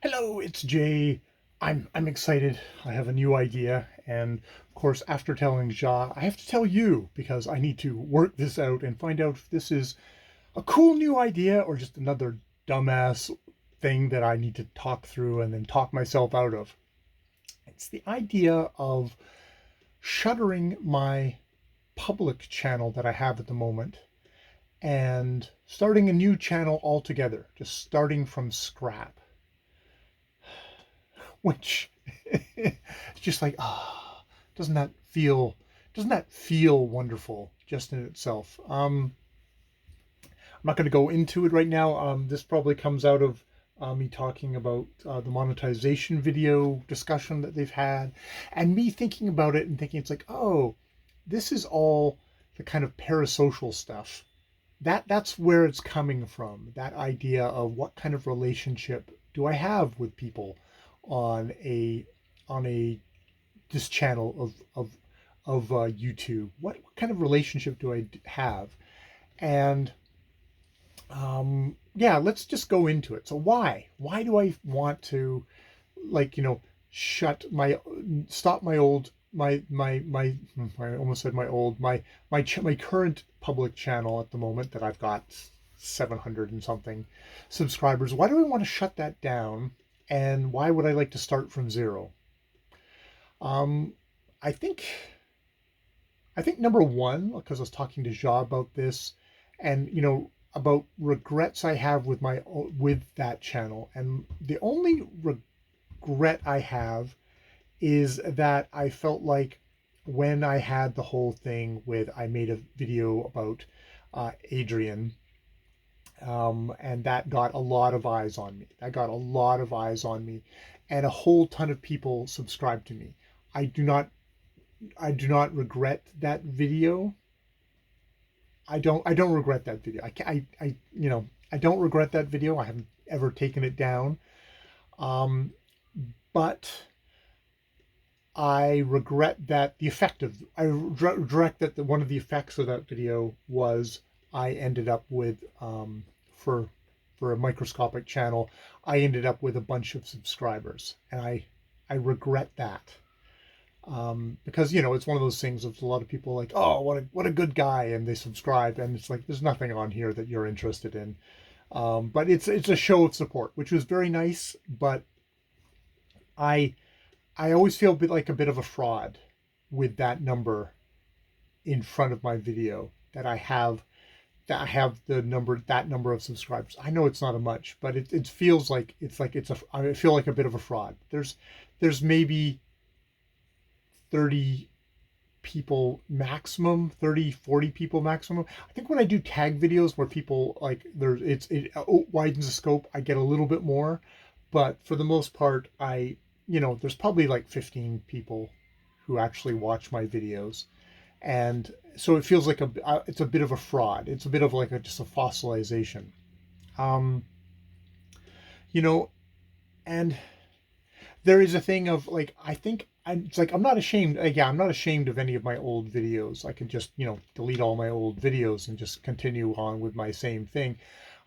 Hello, it's Jay. I'm excited. I have a new idea, and of course, after telling Ja, I have to tell you because I need to work this out and find out if this is a cool new idea or just another dumbass thing that I need to talk through and then talk myself out of. It's the idea of shuttering my public channel that I have at the moment and starting a new channel altogether, just starting from scrap. Which it's just like, doesn't that feel wonderful just in itself? I'm not going to go into it right now. This probably comes out of me talking about the monetization video discussion that they've had, and me thinking about it and thinking it's like, oh, this is all the kind of parasocial stuff. That's where it's coming from. That idea of what kind of relationship do I have with people on a this channel of YouTube? What kind of relationship do I have? And yeah, let's just go into it. So why do I want to, like, shut my stop my old my I almost said my old my current public channel at the moment that I've got 700 and something subscribers. Why do I want to shut that down, and why would I like to start from zero? um I think number one, because I was talking to Ja about this, and about regrets I have with my with that channel, and the only regret I have is that I felt like when I had the whole thing with, I made a video about Adrian, and that got a lot of eyes on me. That got a lot of eyes on me, and a whole ton of people subscribed to me. I do not I do not regret that video. I don't regret that video. I don't regret that video. I haven't ever taken it down. Um, but I regret that the effect of I regret that one of the effects of that video was I ended up with, for a microscopic channel, I ended up with a bunch of subscribers, and I regret that. Because it's one of those things of a lot of people like, oh, what a good guy, and they subscribe, and it's like there's nothing on here that you're interested in. But it's a show of support, which was very nice. But I I always feel a bit of a fraud with that number in front of my video, that I have that number of subscribers. I know it's not a much, but it feels like I feel like a bit of a fraud. There's maybe 30 people maximum, 30, 40 people maximum. I think when I do tag videos where people like it widens the scope, I get a little bit more. But for the most part, there's probably like 15 people who actually watch my videos. And so it feels like it's a bit of a fraud. It's a bit of like just a fossilization. Um, you know, and there is a thing of like, I think it's like I'm not ashamed. Yeah, I'm not ashamed of any of my old videos. I can just delete all my old videos and just continue on with my same thing.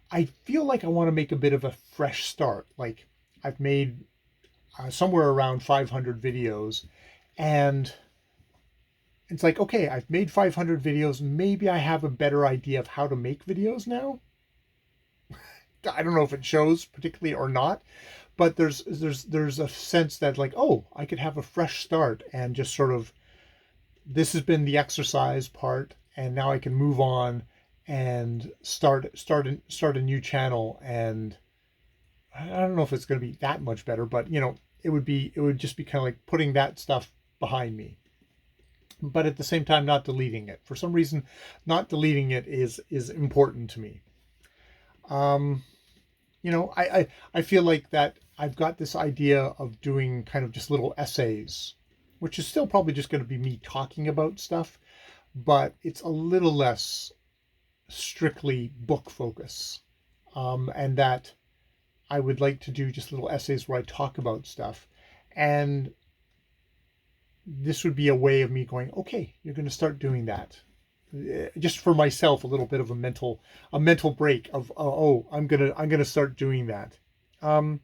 I feel like I want to make a bit of a fresh start. Like, I've made somewhere around 500 videos, and it's like, okay, I've made 500 videos. Maybe I have a better idea of how to make videos now. I don't know if it shows particularly or not, but there's a sense that, like, oh, I could have a fresh start and just sort of, this has been the exercise part, and now I can move on and start a new channel. And I don't know if it's going to be that much better, but it would just be kind of like putting that stuff behind me, but at the same time not deleting it. For some reason, not deleting it is important to me. Um, I feel like that I've got this idea of doing kind of just little essays, which is still probably just going to be me talking about stuff, but it's a little less strictly book focus. And that I would like to do just little essays where I talk about stuff. And this would be a way of me going, okay, you're going to start doing that. Just for myself, a little bit of a mental break of, oh, I'm gonna start doing that. Um,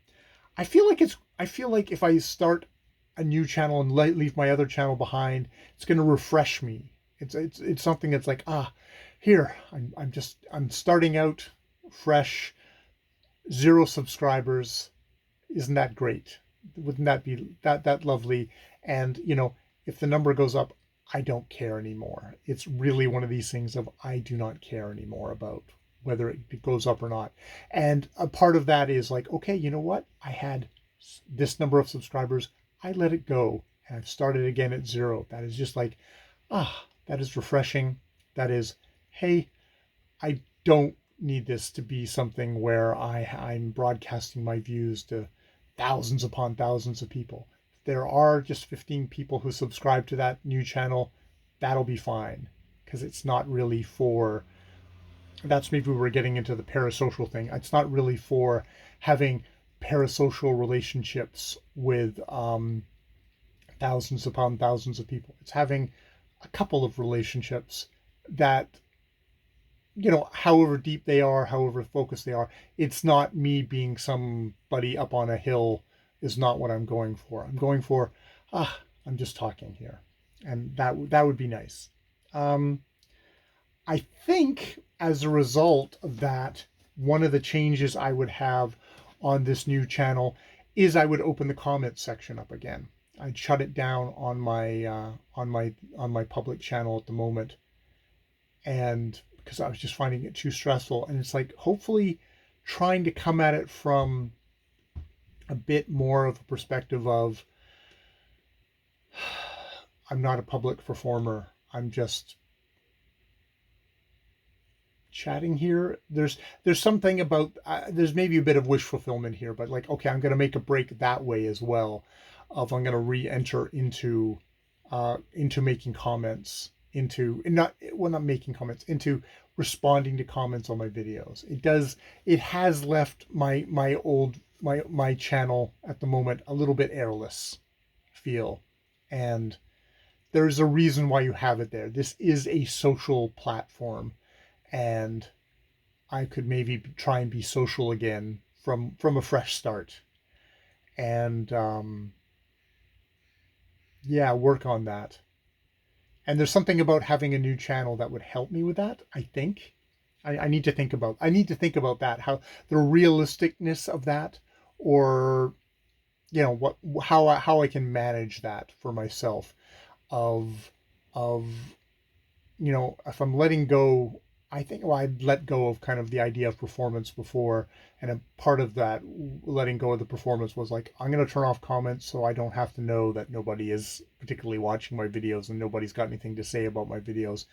I feel like if I start a new channel and leave my other channel behind, it's going to refresh me. It's something that's like, here, I'm starting out fresh, 0 subscribers. Isn't that great? Wouldn't that be that lovely? And if the number goes up, I don't care anymore. It's really one of these things of I do not care anymore about whether it goes up or not. And a part of that is like, okay, you know what? I had this number of subscribers. I let it go and I've started again at 0. That is just like, that is refreshing. That is, hey, I don't need this to be something where I'm broadcasting my views to thousands upon thousands of people. If there are just 15 people who subscribe to that new channel, that'll be fine, because it's not really for, that's maybe we're getting into the parasocial thing. It's not really for having parasocial relationships with thousands upon thousands of people. It's having a couple of relationships that, however deep they are, however focused they are, it's not me being somebody up on a hill is not what I'm going for. I'm going for, I'm just talking here. And that would be nice. I think as a result of that, one of the changes I would have on this new channel is I would open the comments section up again. I'd shut it down on my public channel at the moment, and because I was just finding it too stressful. And it's like, hopefully trying to come at it from a bit more of a perspective of, I'm not a public performer. I'm just chatting here. There's something about, there's maybe a bit of wish fulfillment here, but like, okay, I'm going to make a break that way as well. Of I'm going to re-enter into making comments, into not making comments, into responding to comments on my videos. It has left my channel at the moment a little bit airless feel, and there's a reason why you have it there. This is a social platform, and I could maybe try and be social again from a fresh start, and work on that. And there's something about having a new channel that would help me with that, I think. I need to think about that, how the realisticness of that, or how I can manage that for myself, of if I'm letting go. I think, well, I'd let go of kind of the idea of performance before, and a part of that letting go of the performance was like, I'm going to turn off comments so I don't have to know that nobody is particularly watching my videos and nobody's got anything to say about my videos.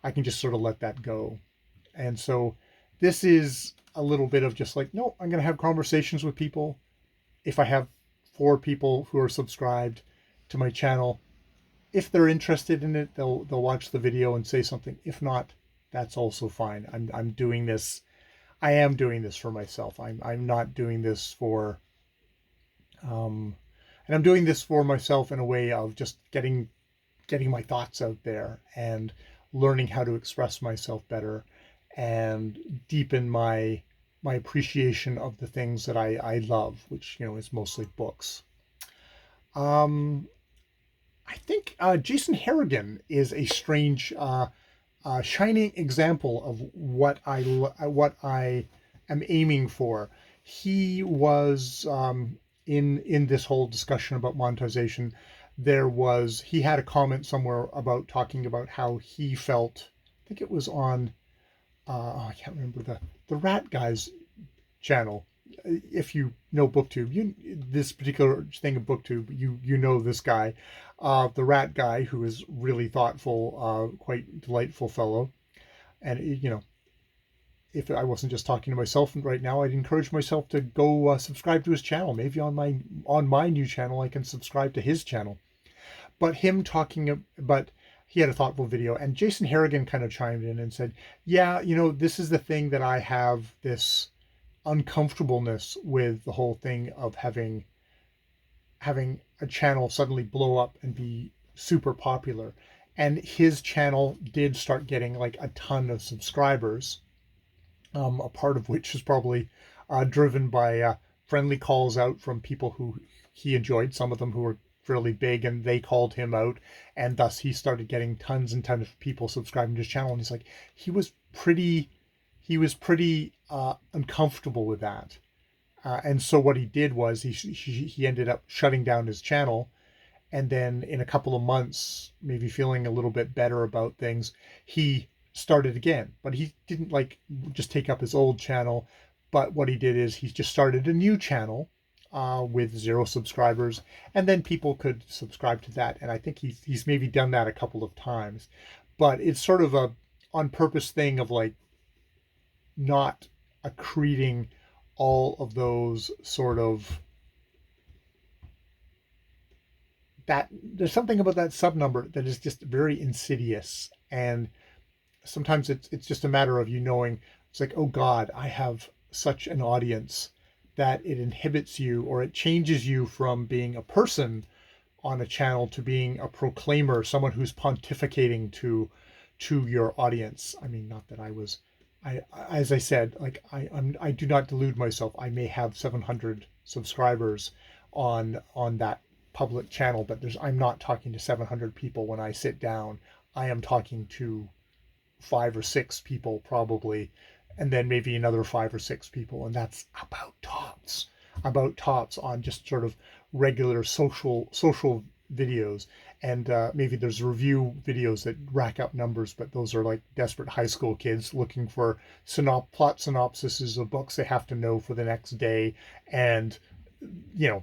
I can just sort of let that go. And so this is a little bit of just like, no, I'm going to have conversations with people. If I have 4 people who are subscribed to my channel, if they're interested in it, they'll watch the video and say something. If not, that's also fine. I'm doing this. I am doing this for myself. I'm not doing this for, and I'm doing this for myself in a way of just getting my thoughts out there and learning how to express myself better and deepen my appreciation of the things that I love, which is mostly books. I think Jason Harrigan is a strange, shining example of what I am aiming for. He was in this whole discussion about monetization. He had a comment somewhere about talking about how he felt. I think it was on I can't remember the Rat Guy's channel. If you know BookTube, this particular thing of BookTube, you know this guy, the Rat Guy, who is really thoughtful, quite delightful fellow. And if I wasn't just talking to myself right now, I'd encourage myself to go subscribe to his channel. Maybe on my new channel, I can subscribe to his channel. But he had a thoughtful video, and Jason Harrigan kind of chimed in and said, yeah, this is the thing that I have this uncomfortableness with, the whole thing of having a channel suddenly blow up and be super popular. And his channel did start getting like a ton of subscribers, a part of which is probably driven by friendly calls out from people who he enjoyed, some of them who were fairly big, and they called him out, and thus he started getting tons and tons of people subscribing to his channel. And he's like, he was pretty, uncomfortable with that. And so what he did was he ended up shutting down his channel, and then in a couple of months, maybe feeling a little bit better about things, he started again. But he didn't like just take up his old channel, but what he did is he just started a new channel with 0 subscribers, and then people could subscribe to that. And I think he's maybe done that a couple of times, but it's sort of a on purpose thing of like not accreting all of those sort of that. There's something about that sub number that is just very insidious, and sometimes it's just a matter of you knowing it's like, oh God, I have such an audience that it inhibits you, or it changes you from being a person on a channel to being a proclaimer, someone who's pontificating to your audience. I mean, not that I was, I as I said, like I do not delude myself. I may have 700 subscribers on that public channel, but I'm not talking to 700 people when I sit down. I am talking to 5 or 6 people probably, and then maybe another 5 or 6 people, and that's about tops on just sort of regular social videos. And maybe there's review videos that rack up numbers, but those are like desperate high school kids looking for plot synopsises of books they have to know for the next day. And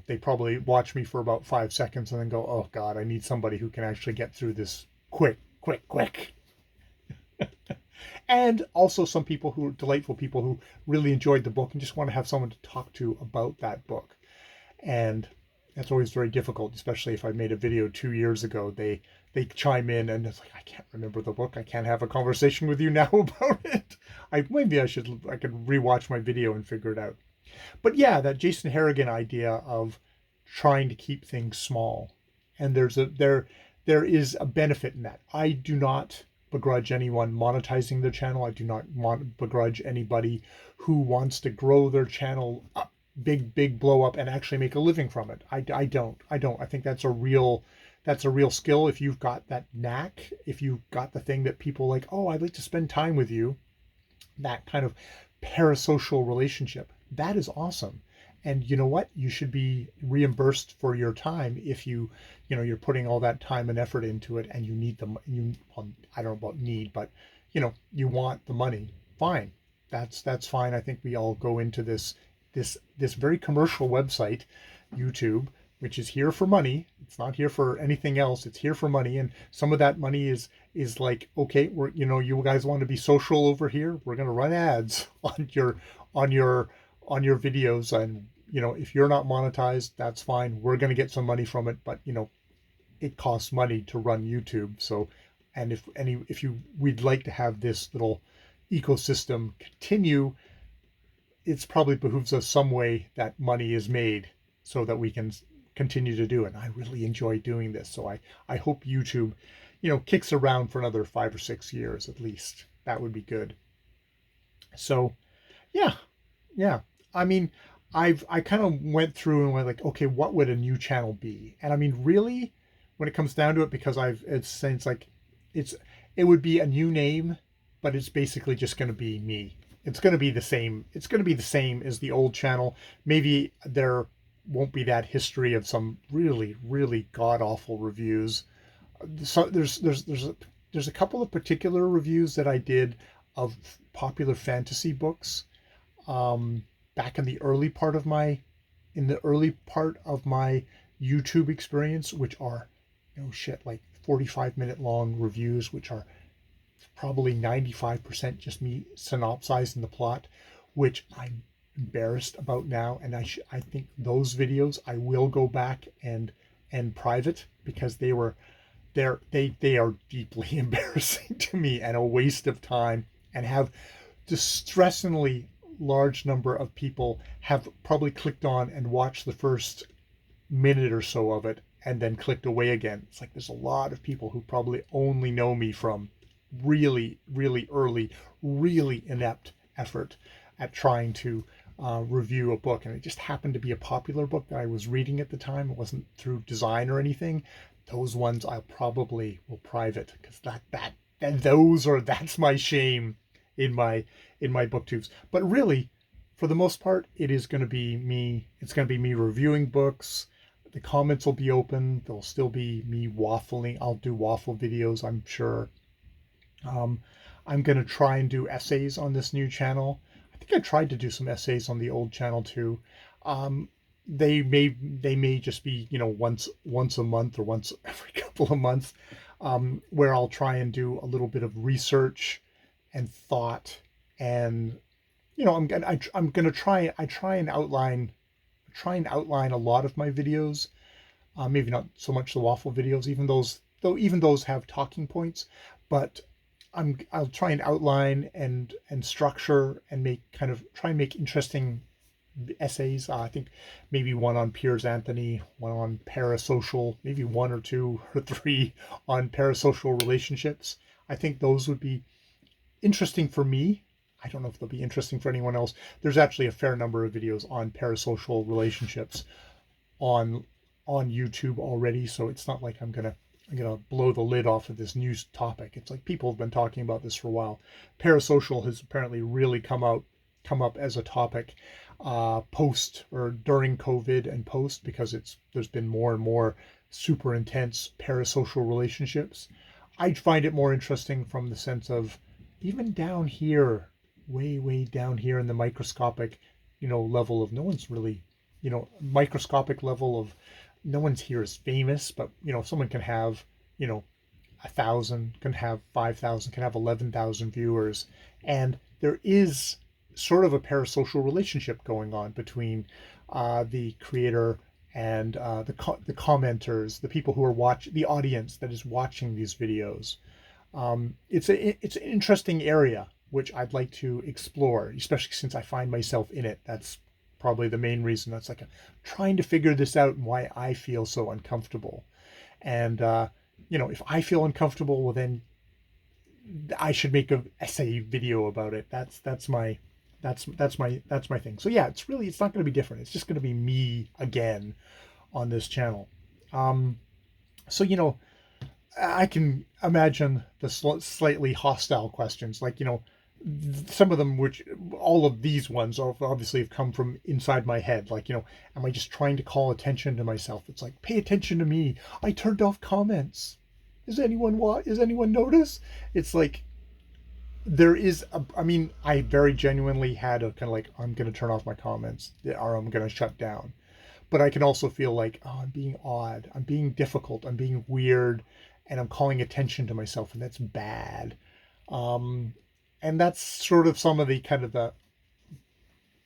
they probably watch me for about 5 seconds and then go, oh God, I need somebody who can actually get through this quick. And also some people who are delightful people who really enjoyed the book and just want to have someone to talk to about that book. And that's always very difficult, especially if I made a video 2 years ago. They chime in and it's like, I can't remember the book. I can't have a conversation with you now about it. I could rewatch my video and figure it out. But yeah, that Jason Harrigan idea of trying to keep things small, and there is a benefit in that. I do not begrudge anyone monetizing their channel. I do not begrudge anybody who wants to grow their channel up, big blow up, and actually make a living from it. I don't. I think that's a real skill. If you've got that knack, if you've got the thing that people like, oh, I'd like to spend time with you, that kind of parasocial relationship, that is awesome. And you know what? You should be reimbursed for your time if you're putting all that time and effort into it, and you need I don't know about need, but you want the money. Fine, that's fine. I think we all go into this very commercial website, YouTube, which is here for money. It's not here for anything else. It's here for money, and some of that money is like, okay, you guys want to be social over here. We're going to run ads on your videos, and if you're not monetized, that's fine. We're going to get some money from it, but it costs money to run YouTube. So, and we'd like to have this little ecosystem continue, it's probably behooves us some way that money is made so that we can continue to do it. And I really enjoy doing this. So I hope YouTube, kicks around for another 5 or 6 years at least. That would be good. So yeah. I mean, I kind of went through and went like, okay, what would a new channel be? And I mean, really, when it comes down to it, because it would be a new name, but it's basically just going to be me. It's going to be the same. It's going to be the same as the old channel. Maybe there won't be that history of some really, really god awful reviews. So there's a couple of particular reviews that I did of popular fantasy books. Back in the early part of my YouTube experience, which are like 45-minute long reviews, which are probably 95% just me synopsizing the plot, which I'm embarrassed about now. And I think those videos I will go back and private, because they are deeply embarrassing to me and a waste of time, and have distressingly large number of people have probably clicked on and watched the first minute or so of it and then clicked away again. It's like there's a lot of people who probably only know me from really, really early, really inept effort at trying to review a book, and it just happened to be a popular book that I was reading at the time. It wasn't through design or anything. Those ones I probably will private, because that's my shame in my booktubes. But really, for the most part, it is going to be me. It's going to be me reviewing books. The comments will be open. There'll still be me waffling. I'll do waffle videos, I'm sure. Um, I'm going to try and do essays on this new channel. I think I tried to do some essays on the old channel too. Um, they may just be, once a month or once every couple of months, where I'll try and do a little bit of research and thought, and I'm gonna try and outline a lot of my videos. Maybe not so much the waffle videos, even those have talking points, but I'll try and outline and structure and try and make interesting essays. I think maybe one on Piers Anthony, one on parasocial, maybe one or two or three on parasocial relationships. I think those would be interesting for me. I don't know if they'll be interesting for anyone else. There's actually a fair number of videos on parasocial relationships on YouTube already, so it's not like I'm gonna blow the lid off of this new topic. It's like people have been talking about this for a while. Parasocial has apparently really come up as a topic post or during COVID and post, because there's been more and more super intense parasocial relationships. I find it more interesting from the sense of, even down here, way down here in the microscopic, level of, no one's really, microscopic level of, no one's here is famous, but someone can have, 1,000, can have 5,000, can have 11,000 viewers, and there is sort of a parasocial relationship going on between the creator and the commenters, the people who are the audience that is watching these videos. It's an interesting area which I'd like to explore, especially since I find myself in it. That's probably the main reason. That's like trying to figure this out and why I feel so uncomfortable. And if I feel uncomfortable, well, then I should make an essay video about it. That's my thing. So yeah, it's not going to be different. It's just going to be me again on this channel. So I can imagine the slightly hostile questions, like some of them, which all of these ones obviously have come from inside my head. Like, am I just trying to call attention to myself? It's like, pay attention to me. I turned off comments. Is anyone notice? It's like, I very genuinely had a kind of like, I'm going to turn off my comments or I'm going to shut down. But I can also feel like, oh, I'm being odd. I'm being difficult. I'm being weird. And I'm calling attention to myself. And that's bad. And that's sort of some of the kind of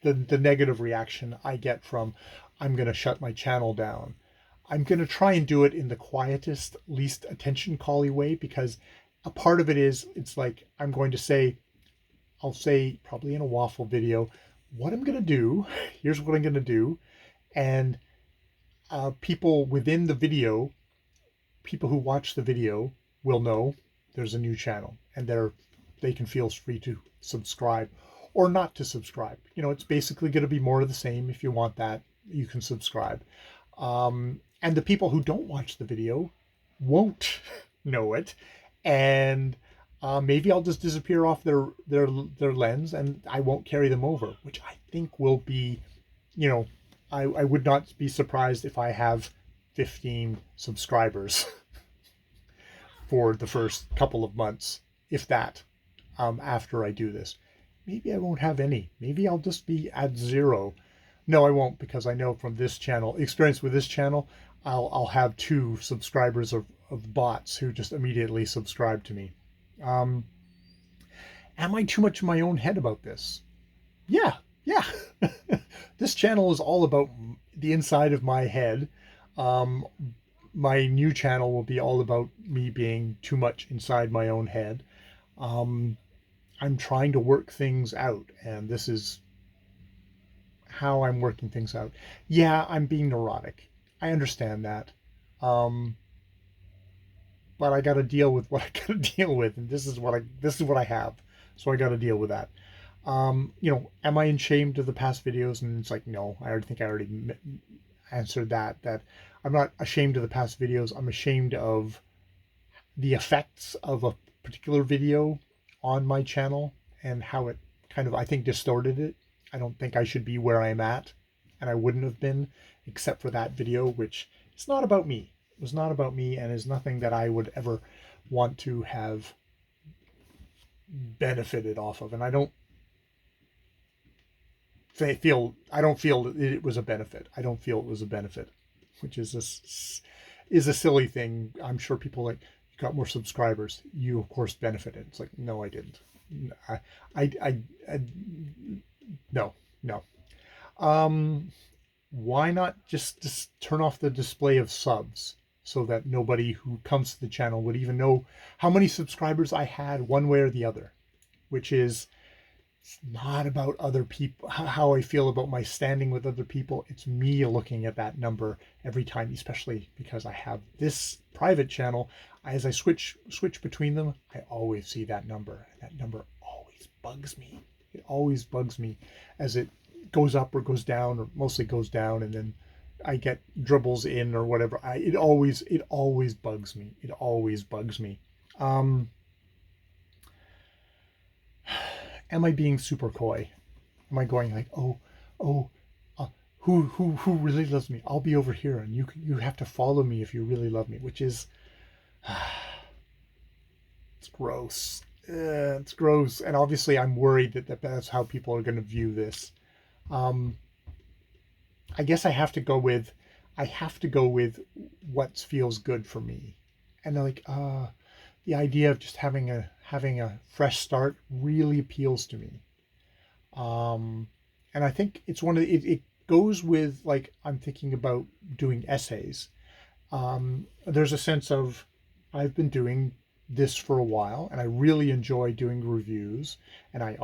the negative reaction I get from, I'm going to shut my channel down. I'm going to try and do it in the quietest, least attention cally way, because a part of it is, it's like, I'll say probably in a waffle video, what I'm going to do, here's what I'm going to do. And people within the video, people who watch the video will know there's a new channel, and they can feel free to subscribe or not to subscribe. It's basically going to be more of the same. If you want that, you can subscribe. And the people who don't watch the video won't know it, and maybe I'll just disappear off their lens, and I won't carry them over, which I think will be, I would not be surprised if I have 15 subscribers for the first couple of months, if that, after I do this. Maybe I won't have any. Maybe I'll just be at 0. No, I won't, because I know from this channel, experience with this channel, I'll have 2 subscribers of bots who just immediately subscribe to me. Am I too much in my own head about this? Yeah. This channel is all about the inside of my head. My new channel will be all about me being too much inside my own head. I'm trying to work things out, and this is how I'm working things out. Yeah, I'm being neurotic. I understand that. But I got to deal with what I got to deal with, and this is what I have. So I got to deal with that. Am I ashamed of the past videos? And it's like, no, I already think I already answered that. That I'm not ashamed of the past videos. I'm ashamed of the effects of a particular video on my channel and how it kind of, I think, distorted it. I don't think I should be where I'm at, and I wouldn't have been except for that video, which is not about me. It was not about me and is nothing that I would ever want to have benefited off of. And I don't feel it was a benefit. I don't feel it was a benefit, which is a silly thing. I'm sure people like, you got more subscribers. You of course benefited. It's like, no, I didn't. I no, no. Um, why not just turn off the display of subs so that nobody who comes to the channel would even know how many subscribers I had one way or the other, which is, it's not about other people, how I feel about my standing with other people. It's me looking at that number every time, especially because I have this private channel. As I switch between them, I always see that number. That number always bugs me. It always bugs me as it goes up or goes down, or mostly goes down, and then I get dribbles in or whatever. It always bugs me. It always bugs me. Um, am I being super coy? Am I going like, oh, who really loves me? I'll be over here, and you have to follow me if you really love me, which is, it's gross. It's gross, and obviously I'm worried that's how people are going to view this. Um, I guess I have to go with what feels good for me, and like, the idea of just having a fresh start really appeals to me. Um, and I think it's it goes with, like, I'm thinking about doing essays. There's a sense of, I've been doing this for a while and I really enjoy doing reviews, and I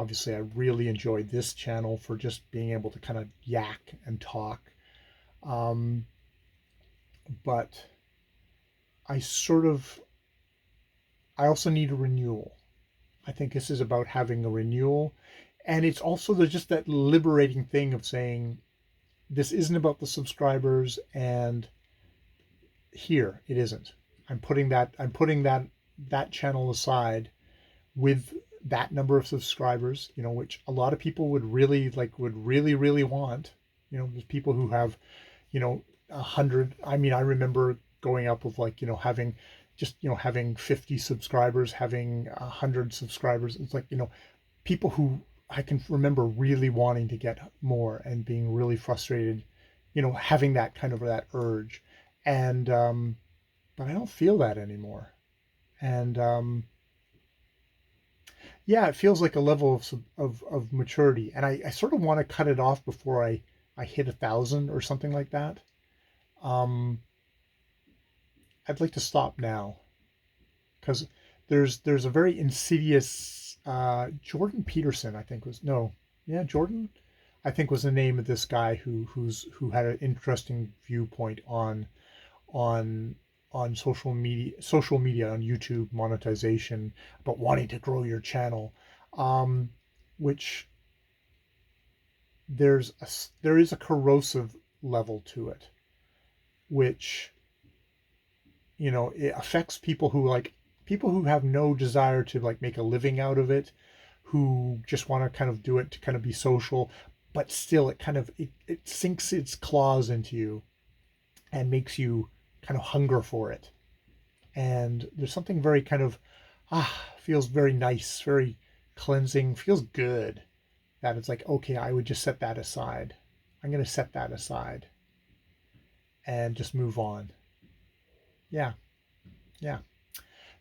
really enjoy this channel for just being able to kind of yak and talk. Um, but I sort of I also need a renewal. I think this is about having a renewal, and it's also, there's just that liberating thing of saying, this isn't about the subscribers, and here it isn't. I'm putting that channel aside with that number of subscribers, which a lot of people would really, really want. There's people who have, 100. I mean, I remember going up with, like, having 50 subscribers, having 100 subscribers. It's like, people who I can remember really wanting to get more and being really frustrated, having that kind of that urge. And but I don't feel that anymore. And yeah, it feels like a level of maturity. And I sort of want to cut it off before I hit 1,000 or something like that. Um, I'd like to stop now because there's a very insidious, Jordan Peterson, I think was, no, yeah, Jordan, I think was the name of this guy who had an interesting viewpoint on on social media on YouTube monetization, but wanting to grow your channel, um, which there is a corrosive level to it, which, it affects people who have no desire to, like, make a living out of it, who just want to kind of do it to kind of be social, but still it sinks its claws into you and makes you kind of hunger for it. And there's something very kind of, feels very nice, very cleansing, feels good, that it's like, okay, I would just set that aside. I'm going to set that aside and just move on. Yeah, yeah.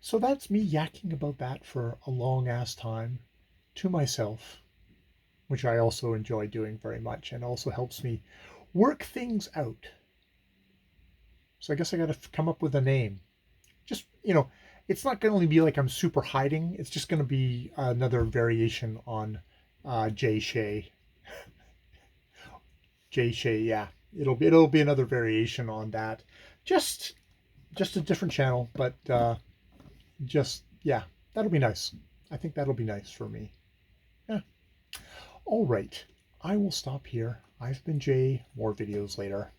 So that's me yakking about that for a long ass time to myself, which I also enjoy doing very much, and also helps me work things out. So I guess I got to come up with a name. Just, it's not going to be like I'm super hiding. It's just going to be another variation on Jay Shay. Jay Shay, yeah. It'll be another variation on that. Just just a different channel, but just, yeah, that'll be nice. I think that'll be nice for me. Yeah. All right, I will stop here. I've been Jay. More videos later.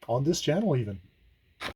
On this channel even.